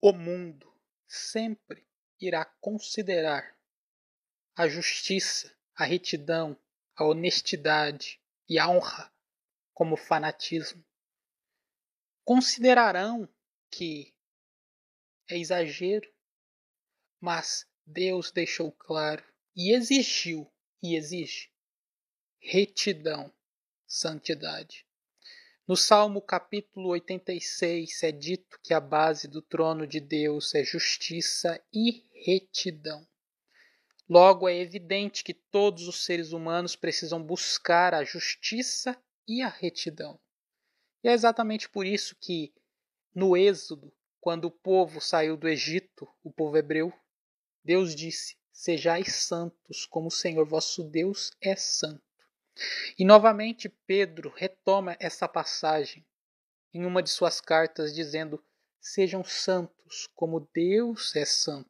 O mundo sempre irá considerar a justiça, a retidão, a honestidade e a honra como fanatismo. Considerarão que é exagero, mas Deus deixou claro e exigiu e exige retidão, santidade. No Salmo capítulo 86 é dito que a base do trono de Deus é justiça e retidão. Logo, é evidente que todos os seres humanos precisam buscar a justiça e a retidão. E é exatamente por isso que, no Êxodo, quando o povo saiu do Egito, o povo hebreu, Deus disse: sejais santos, como o Senhor vosso Deus é santo. E novamente Pedro retoma essa passagem em uma de suas cartas, dizendo: sejam santos, como Deus é santo.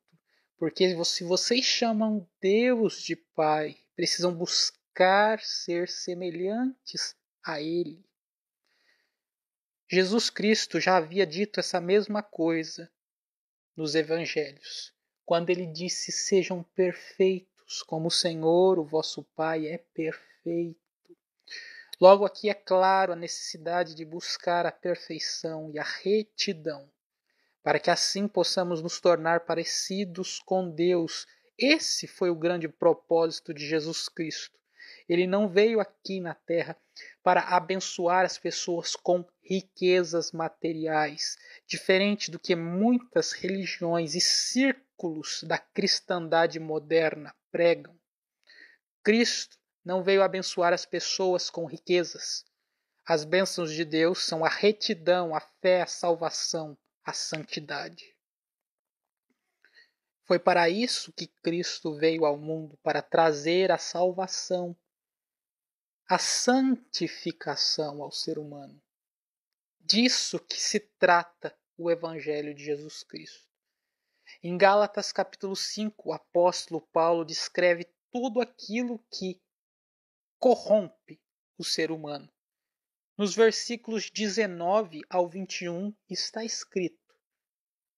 Porque se vocês chamam Deus de Pai, precisam buscar ser semelhantes a Ele. Jesus Cristo já havia dito essa mesma coisa nos Evangelhos, quando ele disse: sejam perfeitos, como o Senhor, o vosso Pai, é perfeito. Logo, aqui é claro a necessidade de buscar a perfeição e a retidão, para que assim possamos nos tornar parecidos com Deus. Esse foi o grande propósito de Jesus Cristo. Ele não veio aqui na terra para abençoar as pessoas com riquezas materiais, diferente do que muitas religiões e círculos da cristandade moderna pregam. Cristo não veio abençoar as pessoas com riquezas. As bênçãos de Deus são a retidão, a fé, a salvação, a santidade. Foi para isso que Cristo veio ao mundo, para trazer a salvação, a santificação ao ser humano. Disso que se trata o Evangelho de Jesus Cristo. Em Gálatas capítulo 5, o apóstolo Paulo descreve tudo aquilo que corrompe o ser humano. Nos versículos 19 ao 21 está escrito: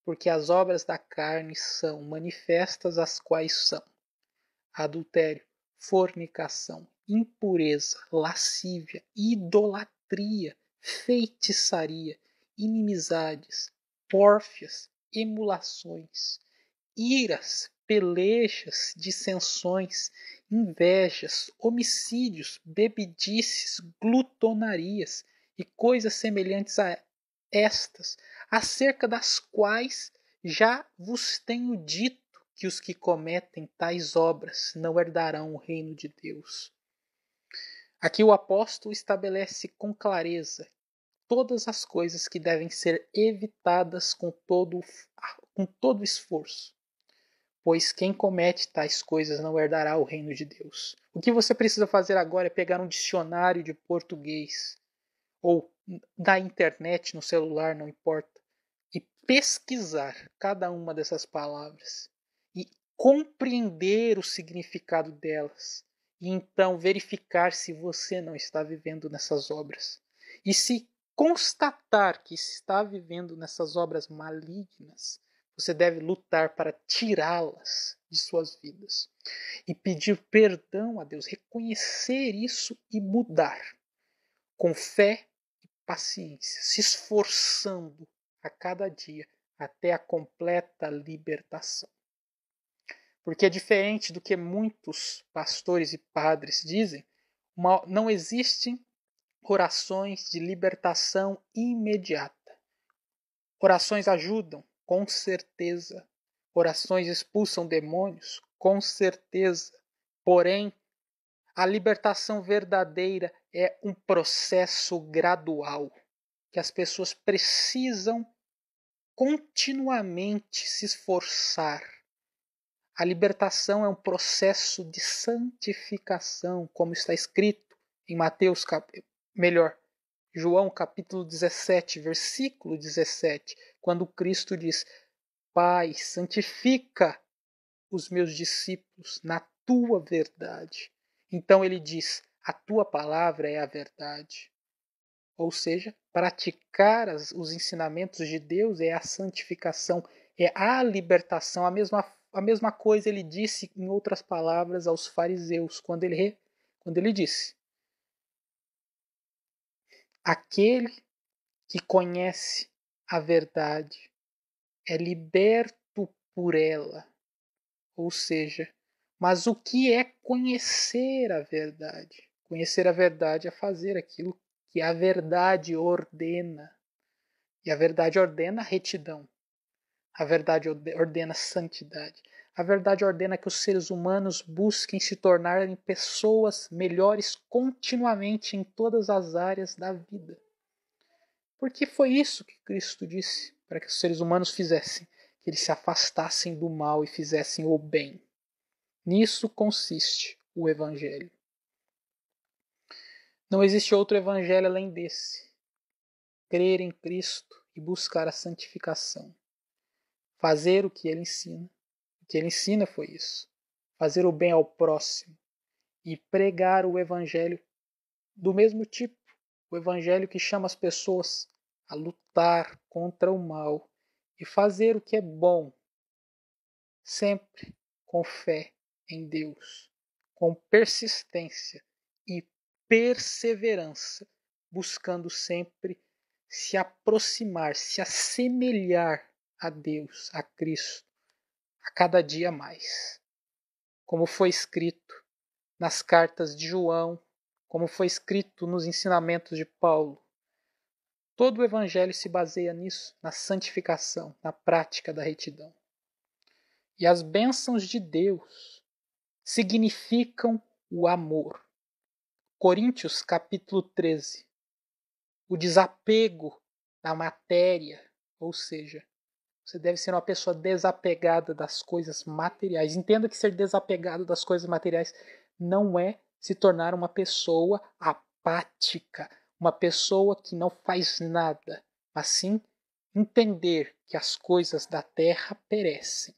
porque as obras da carne são manifestas, as quais são adultério, fornicação, impureza, lascívia, idolatria, feitiçaria, inimizades, pórfias, emulações, iras, pelejas, dissensões, invejas, homicídios, bebedices, glutonarias e coisas semelhantes a estas, acerca das quais já vos tenho dito que os que cometem tais obras não herdarão o reino de Deus. Aqui o apóstolo estabelece com clareza todas as coisas que devem ser evitadas com todo esforço, pois quem comete tais coisas não herdará o reino de Deus. O que você precisa fazer agora é pegar um dicionário de português ou da internet, no celular, não importa, e pesquisar cada uma dessas palavras e compreender o significado delas, e então verificar se você não está vivendo nessas obras. E se constatar que está vivendo nessas obras malignas, você deve lutar para tirá-las de suas vidas e pedir perdão a Deus, reconhecer isso e mudar com fé e paciência, se esforçando a cada dia até a completa libertação. Porque é diferente do que muitos pastores e padres dizem, não existem orações de libertação imediata. Orações ajudam, com certeza. Orações expulsam demônios, com certeza. Porém, a libertação verdadeira é um processo gradual, que as pessoas precisam continuamente se esforçar. A libertação é um processo de santificação, como está escrito em João capítulo 17, versículo 17, quando Cristo diz: Pai, santifica os meus discípulos na tua verdade. Então ele diz: a tua palavra é a verdade. ou seja, praticar os ensinamentos de Deus é a santificação, é a libertação. A mesma coisa ele disse, em outras palavras, aos fariseus, quando ele disse: aquele que conhece a verdade é liberto por ela. Ou seja, mas o que é conhecer a verdade? Conhecer a verdade é fazer aquilo que a verdade ordena. E a verdade ordena retidão. A verdade ordena santidade. A verdade ordena que os seres humanos busquem se tornarem pessoas melhores continuamente em todas as áreas da vida. Porque foi isso que Cristo disse para que os seres humanos fizessem, que eles se afastassem do mal e fizessem o bem. Nisso consiste o Evangelho. Não existe outro Evangelho além desse. Crer em Cristo e buscar a santificação. Fazer o que Ele ensina. O que Ele ensina foi isso. Fazer o bem ao próximo. E pregar o Evangelho do mesmo tipo. O Evangelho que chama as pessoas a lutar contra o mal e fazer o que é bom, sempre com fé em Deus, com persistência e perseverança, buscando sempre se aproximar, se assemelhar a Deus, a Cristo, a cada dia mais. Como foi escrito nas cartas de João, como foi escrito nos ensinamentos de Paulo. Todo o Evangelho se baseia nisso, na santificação, na prática da retidão. E as bênçãos de Deus significam o amor. Coríntios capítulo 13. O desapego da matéria, ou seja, você deve ser uma pessoa desapegada das coisas materiais. Entenda que ser desapegado das coisas materiais não é se tornar uma pessoa apática, uma pessoa que não faz nada, mas sim entender que as coisas da terra perecem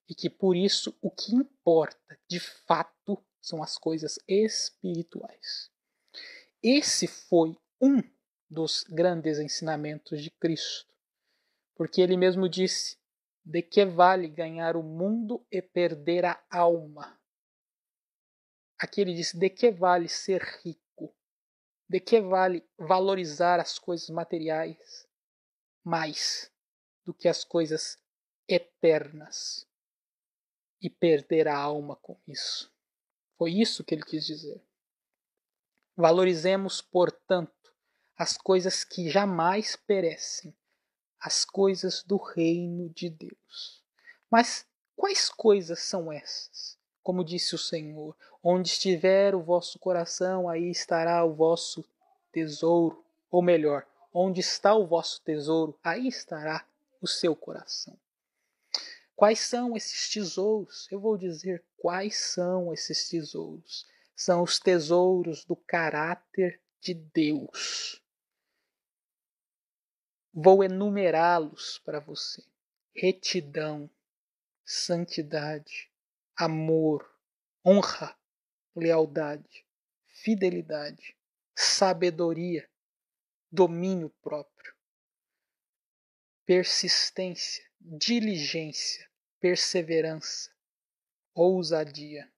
e que por isso o que importa de fato são as coisas espirituais. Esse foi um dos grandes ensinamentos de Cristo, porque ele mesmo disse: de que vale ganhar o mundo e perder a alma? Aqui ele disse: de que vale ser rico? De que vale valorizar as coisas materiais mais do que as coisas eternas e perder a alma com isso? Foi isso que ele quis dizer. Valorizemos, portanto, as coisas que jamais perecem, as coisas do reino de Deus. Mas quais coisas são essas? Como disse o Senhor: onde estiver o vosso coração, aí estará o vosso tesouro. Ou melhor, onde está o vosso tesouro, aí estará o seu coração. Quais são esses tesouros? Eu vou dizer quais são esses tesouros. São os tesouros do caráter de Deus. Vou enumerá-los para você: retidão, santidade, amor, honra, lealdade, fidelidade, sabedoria, domínio próprio, persistência, diligência, perseverança, ousadia,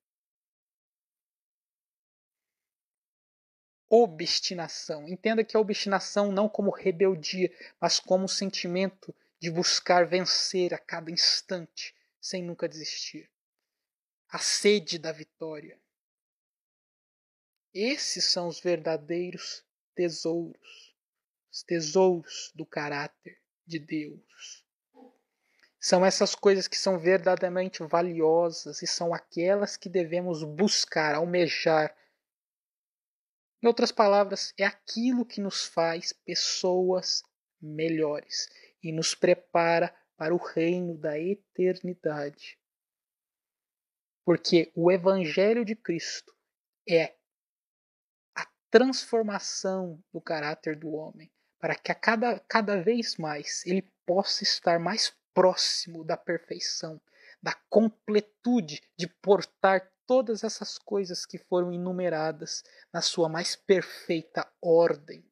obstinação. Entenda que a obstinação não como rebeldia, mas como sentimento de buscar vencer a cada instante, sem nunca desistir. A sede da vitória. Esses são os verdadeiros tesouros, os tesouros do caráter de Deus. São essas coisas que são verdadeiramente valiosas e são aquelas que devemos buscar, almejar. Em outras palavras, é aquilo que nos faz pessoas melhores e nos prepara para o reino da eternidade. Porque o Evangelho de Cristo é a transformação do caráter do homem, para que a cada vez mais ele possa estar mais próximo da perfeição, da completude de portar todas essas coisas que foram enumeradas na sua mais perfeita ordem.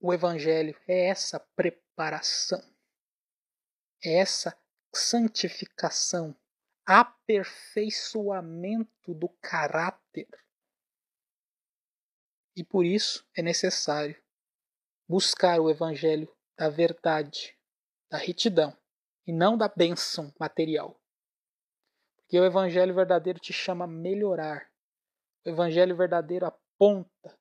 o Evangelho é essa preparação, é essa santificação, aperfeiçoamento do caráter. E por isso é necessário buscar o Evangelho da verdade, da retidão, e não da bênção material. Porque o Evangelho verdadeiro te chama a melhorar. O Evangelho verdadeiro aponta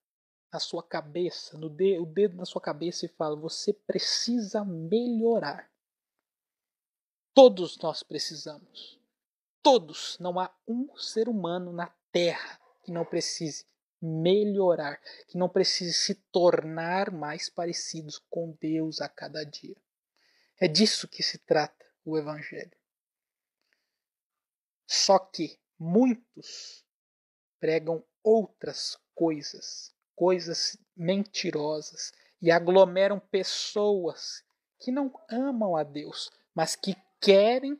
na sua cabeça, o dedo na sua cabeça e fala: você precisa melhorar. Todos nós precisamos. Todos. Não há um ser humano na Terra que não precise melhorar, que não precise se tornar mais parecidos com Deus a cada dia. É disso que se trata o Evangelho. Só que muitos pregam outras coisas, coisas mentirosas, e aglomeram pessoas que não amam a Deus, mas que querem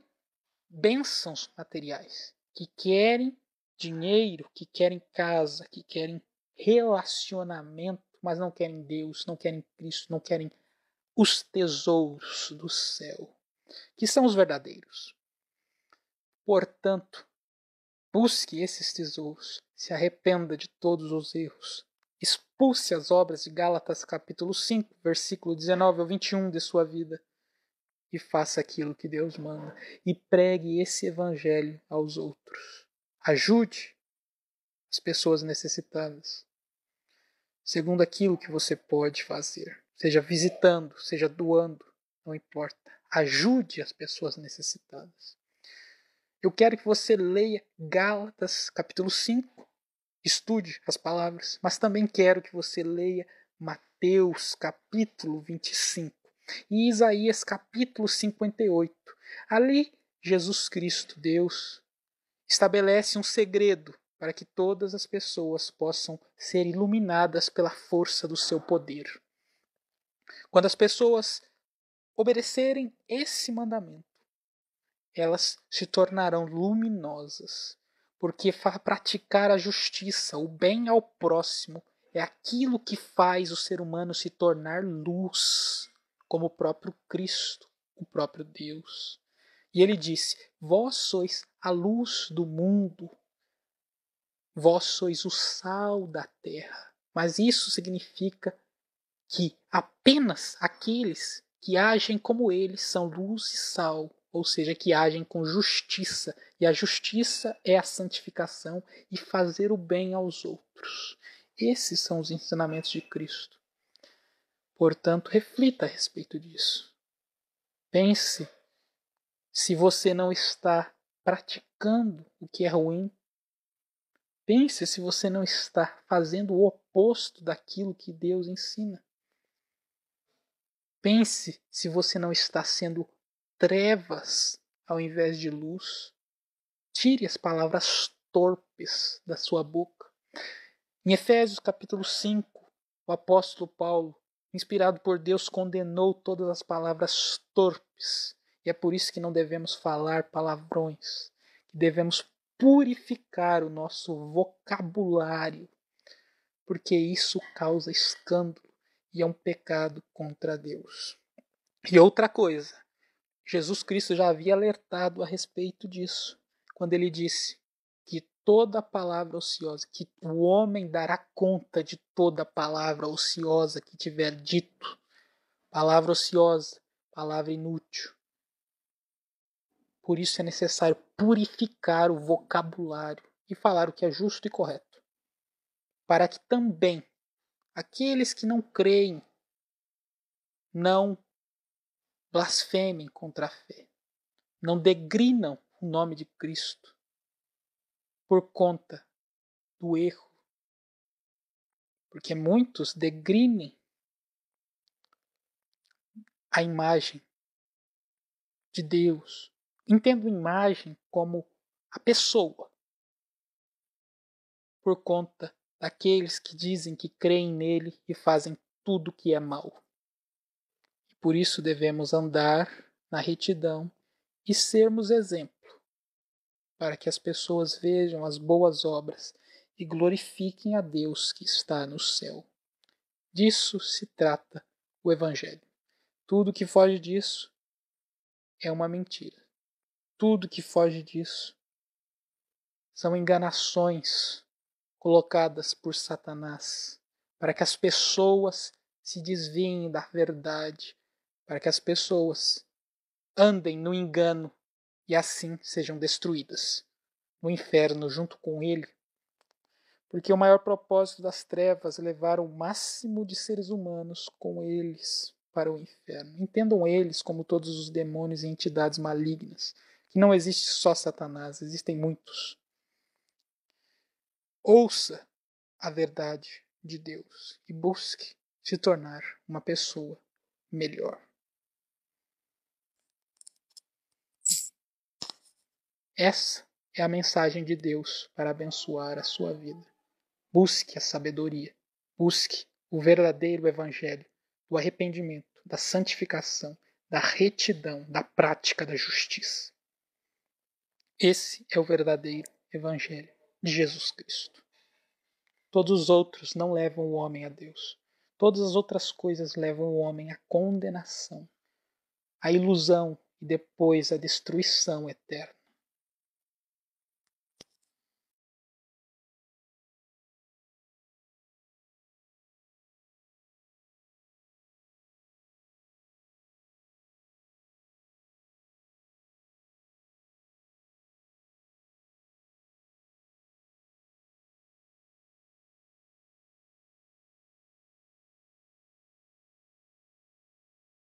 bênçãos materiais, que querem dinheiro, que querem casa, que querem relacionamento, mas não querem Deus, não querem Cristo, não querem os tesouros do céu, que são os verdadeiros. Portanto, busque esses tesouros, se arrependa de todos os erros, expulse as obras de Gálatas capítulo 5, versículo 19 ao 21 de sua vida, e faça aquilo que Deus manda, e pregue esse evangelho aos outros. Ajude as pessoas necessitadas, segundo aquilo que você pode fazer, seja visitando, seja doando, não importa. Ajude as pessoas necessitadas. Eu quero que você leia Gálatas capítulo 5, estude as palavras, mas também quero que você leia Mateus capítulo 25 e Isaías capítulo 58. Ali, Jesus Cristo, Deus, estabelece um segredo para que todas as pessoas possam ser iluminadas pela força do seu poder. Quando as pessoas obedecerem esse mandamento, elas se tornarão luminosas, porque praticar a justiça, o bem ao próximo, é aquilo que faz o ser humano se tornar luz, como o próprio Cristo, o próprio Deus. E ele disse: vós sois a luz do mundo, vós sois o sal da terra. Mas isso significa que apenas aqueles que agem como eles são luz e sal, ou seja, que agem com justiça. E a justiça é a santificação e fazer o bem aos outros. Esses são os ensinamentos de Cristo. Portanto, reflita a respeito disso. Pense se você não está praticando o que é ruim. Pense se você não está fazendo o oposto daquilo que Deus ensina. Pense se você não está sendo trevas ao invés de luz. Tire as palavras torpes da sua boca. Em Efésios capítulo 5, o apóstolo Paulo, inspirado por Deus, condenou todas as palavras torpes. E é por isso que não devemos falar palavrões. Que devemos purificar o nosso vocabulário, porque isso causa escândalo e é um pecado contra Deus. E outra coisa, Jesus Cristo já havia alertado a respeito disso, quando ele disse que toda palavra ociosa, que o homem dará conta de toda palavra ociosa que tiver dito. Palavra ociosa, palavra inútil. Por isso é necessário purificar o vocabulário e falar o que é justo e correto, para que também aqueles que não creem não blasfemem contra a fé, não degrinam o nome de Cristo por conta do erro, porque muitos degrinem a imagem de Deus. Entendo imagem como a pessoa, por conta daqueles que dizem que creem nele e fazem tudo que é mal. E por isso devemos andar na retidão e sermos exemplo, para que as pessoas vejam as boas obras e glorifiquem a Deus que está no céu. Disso se trata o Evangelho. Tudo que foge disso é uma mentira. Tudo que foge disso são enganações colocadas por Satanás para que as pessoas se desviem da verdade, para que as pessoas andem no engano e assim sejam destruídas no inferno junto com ele. Porque o maior propósito das trevas é levar o máximo de seres humanos com eles para o inferno. Entendam eles como todos os demônios e entidades malignas, que não existe só Satanás, existem muitos. Ouça a verdade de Deus e busque se tornar uma pessoa melhor. Essa é a mensagem de Deus para abençoar a sua vida. Busque a sabedoria, busque o verdadeiro evangelho do arrependimento, da santificação, da retidão, da prática da justiça. Esse é o verdadeiro evangelho de Jesus Cristo. Todos os outros não levam o homem a Deus. Todas as outras coisas levam o homem à condenação, à ilusão e depois à destruição eterna.